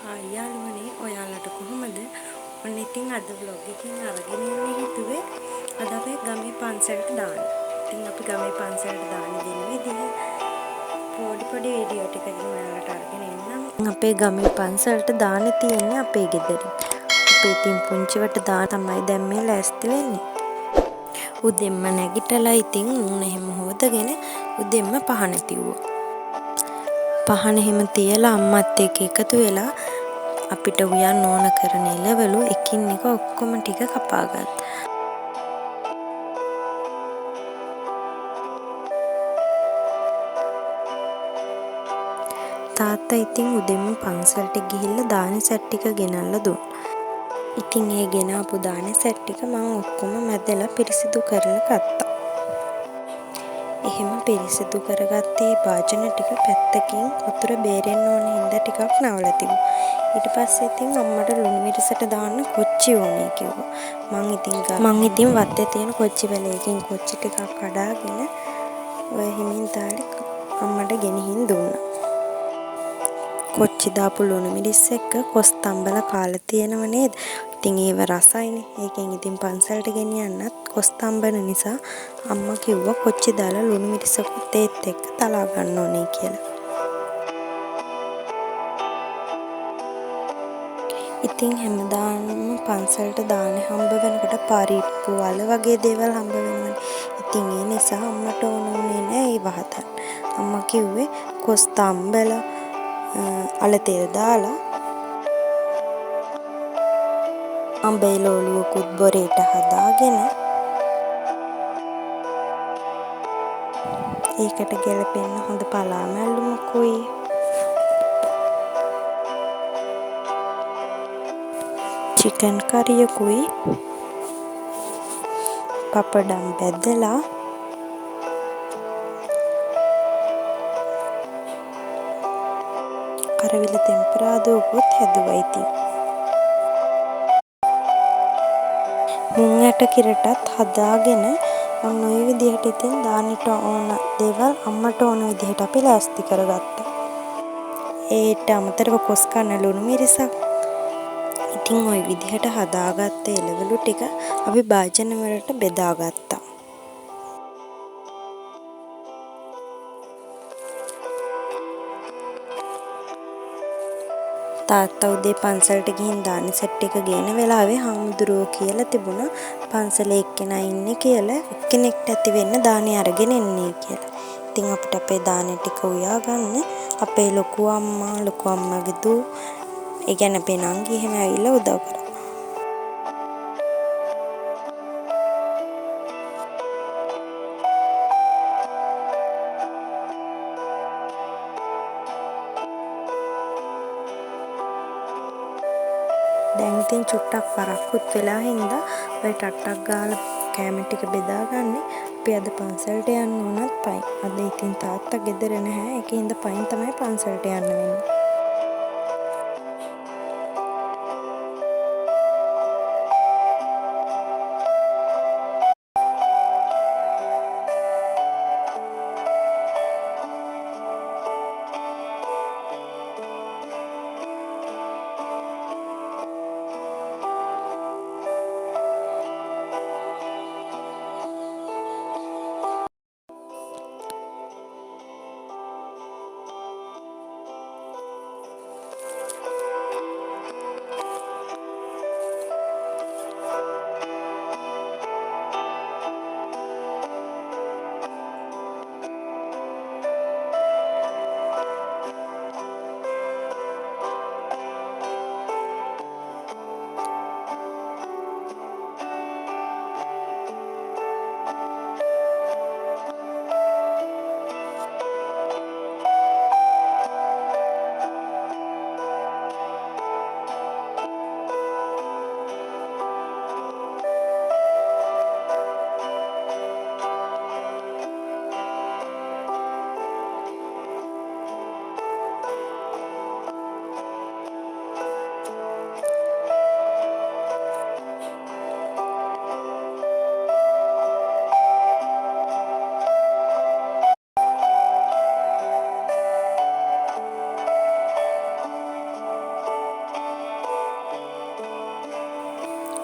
Hi යාළුවනේ ඔයාලට කොහොමද? ඔන්න ඉතින් අද vlog එකකින් අරගෙන ඉන්නේ හිතුවේ අද අපි ගමේ පන්සලට දාන්න. ඉතින් අපි ගමේ පන්සලට දාන්න දෙන විදිහ පොඩි වීඩියෝ ටිකකින් ඔයාලට අරගෙන එන්නම්. අපේ ගමේ පන්සලට දාන්න තියෙන්නේ අපේ ගෙදරින්. අපි ඉතින් පුංචිවට දාන්න තමයි දැන් මේ ලෑස්ති වෙන්නේ. උදෙන්ම නැගිටලා ඉතින් මූණ එහෙම හොදගෙන උදෙන්ම පහන තියුවා. පහන එහෙම තියලා අම්මත් එක්ක එකතු වෙලා අපිට උයන් ඕන කරන එළවලු එකින් එක ඔක්කොම ටික කපාගත්තා. තාත්තා ඉතින් උදෙන්ම පන්සලට ගිහිල්ලා දාන සැට් ටික ගෙනල්ලා දුන්නා. ඉතින් ඒ ගෙනාපු දාන සැට් ටික මම ඔක්කොම මැදලා පිරිසිදු කරලා ගත්තා. එහෙම පිරිසිදු කරගත්තේ භාජන ටික පැත්තකින් වතුර බේරෙන්න ඕන හින්දා ටිකක් නවලා තිබුණා. ඊට පස්සේ ඉතින් අම්මට ලුණු මිරිසට දාන්න කොච්චි ඕනේ කිව්වා. මං ඉතින් වත්තේ තියෙන කොච්චි වලකින් කොච්චි ටිකක් කඩාගෙන ඔය හිමින් තාලේ අම්මට ගෙනihin දුන්නා. කොච්චි දාපු ලුණු මිරිස් එක්ක කොස් තම්බලා කාලා තියෙනව නේද? ඉතින් ඒව රසයිනේ. ඒකෙන් ඉතින් පන්සලට ගෙනියන්නත් කොස් තම්බන නිසා අම්මා කිව්වා කොච්චි දාලා ලුණු මිරිසකුත් ඒත් එක්ක තලා ගන්න ඕනේ කියලා. ඉතින් හැමදාම පන්සලට දාන හම්බ වෙනකොට පරිප්පු වල වගේ දේවල් හම්බ වෙනවනේ. ඉතින් ඒ නිසා අම්මට ඕන වුණේ නෑ ඒව හදන්න. අම්මා කිව්වේ කොස් තම්බලා අල තෙල් දාලා අඹේලෝලියකුත් බොරේට හදාගෙන ඒකට ගැලපෙන්න හොඳ පලා මැල්ලුමකුයි චිකන් කරියකුයි පපඩම් බෙදලා කරවිල තෙම්පරාදුවකුත් හැදුවා ඉතින්. මුං ඇට කිරටත් හදාගෙන ඔන්න ඔය විදිහට ඉතින් දාන්නට ඕන දේවල් අම්මට ඕන විදිහට අපි ලෑස්ති කරගත්තා. ඒට අමතරව කොස් කන ලුණු මිරිසක්. ඉතින් ওই විදිහට හදාගත්ත එළවලු ටික අපි භාජන වලට බෙදාගත්තා. තාත්තා උදේ පන්සලට ගිහින් දාන සෙට් එක ගේන වෙලාවේ හාමුදුරුවෝ කියලා තිබුණා පන්සලේ එක්කෙනා ඉන්නේ කියලා එක්කෙනෙක්ට ඇති වෙන්න දානේ අරගෙන එන්නේ කියලා. ඉතින් අපිට අපේ දානේ ටික උයා ගන්න අපේ ලොකු අම්මගේ දූ ඒ කියන්නේ අපේ නංගි එහෙම ඇවිල්ලා උදව් කරා. දැන් ඉතින් චුට්ටක් පරක්කුත් වෙලා හින්දා ඔය ටට්ටක් ගාලා කෑම ටික බෙදාගන්නේ. අපි අද පන්සලට යන්න උනත් පයින්. අද ඉතින් තාත්තා ගෙදර නැහැ. ඒකින්ද පයින් තමයි පන්සලට යන්න වෙන්නේ.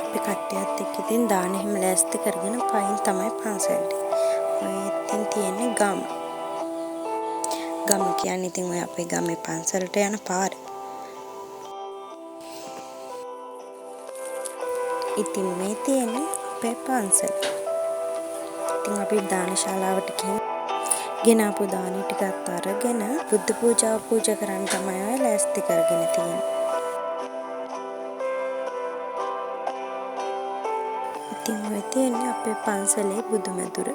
අපි කට්ටියත් එක්ක ඉතින් දාන එහෙම ලෑස්ති කරගෙන පයින් තමයි පන්සලට. ඔය ඉතින් තියෙන්නේ ගම. ගම කියන්නේ ඉතින් ඔය අපේ ගමේ පන්සලට යන පාර. ඉතින් මේ තියෙන්නේ අපේ පන්සල. ඉතින් අපි දාන ශාලාවට ගිහින් ගෙනාපු දානි ටිකත් අරගෙන බුද්ධ පූජාව පූජා කරන්න තමයි ඔය ලෑස්ති කරගෙන තියෙන්නේ. ඉතින් ඔය තියෙන්නේ අපේ පන්සලේ බුදුමැදුර.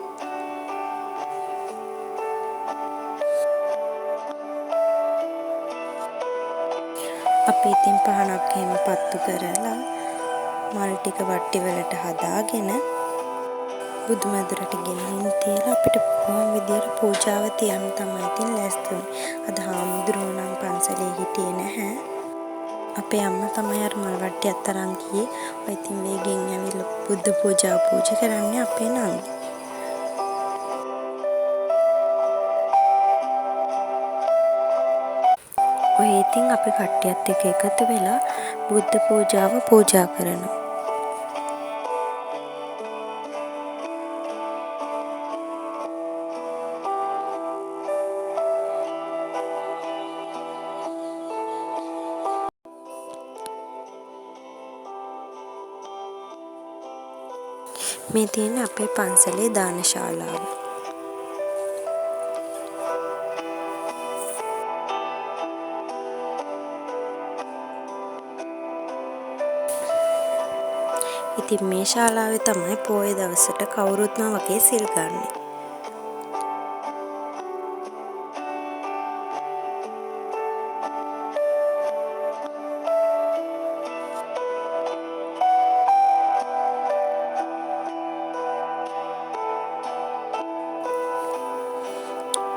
අපි ඉතින් පහනක් එහෙම පත්තු කරලා මල් ටික වට්ටි වලට හදාගෙන බුදුමැදුරට ගෙනින් තියලා අපිට පුළුවන් විදියට පූජාව තියන්න තමයි ඉතින් ලෑස්ති වුනේ. අද හාමුදුරුවෝ නම් පන්සලේ හිටියේ නැහැ. අපේ අම්මා තමයි අර මල් වට්ටියත් අරන් ගියේ. ඔය ඉතින් වේගෙන් ඇවිල්ලා බුද්ධ පූජාව පූජා කරන්නේ අපේ නංගි. ඔය ඉතින් අපි කට්ටියත් එක්ක එකතු වෙලා බුද්ධ පූජාව පූජා කරනවා. මේ තියෙන අපේ පන්සලේ දාන ශාලාව. ඉතින් මේ ශාලාවේ තමයි පොය දවසට කවුරුත්ම වගේ සිල් ගන්නේ.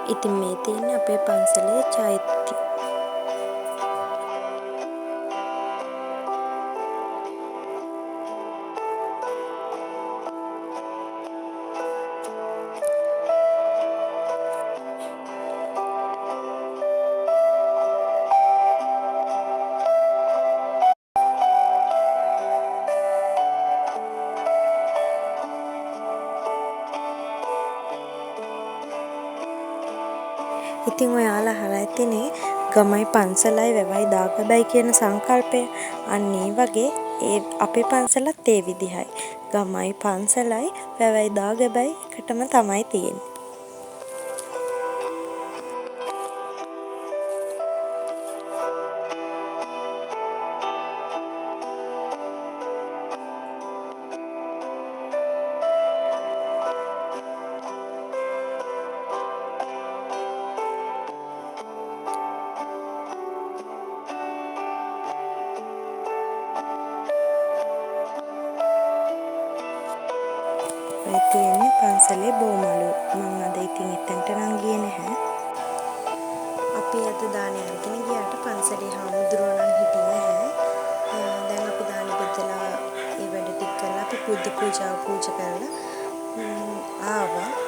ඉතින් මේ තියෙන්නේ අපේ පන්සලේ චෛත්‍ය. ඉතින් ඔයාලා අහලා ඇතිනේ ගමයි පන්සලයි වැවයි දාගබයි කියන සංකල්පය. අන්න ඒ වගේ අපේ පන්සලත් ඒ විදිහයි. ගමයි පන්සලයි වැවයි දාගබයි එකටම තමයි තියෙන්නේ. ඔය තියෙන්නේ පන්සලේ බෝමලුව. මම අද ඉතින් එතනට නම් ගියේ නැහැ. අපි අද දානේ අරගෙන ගියාට පන්සලේ හාමුදුරුවෝ නම් හිටියේ නැහැ. දැන් අපි දානේ බෙදලා ඒ වැඩ ටික කරලා අපි බුද්ධ පූජාව පූජා කරලා ආවා.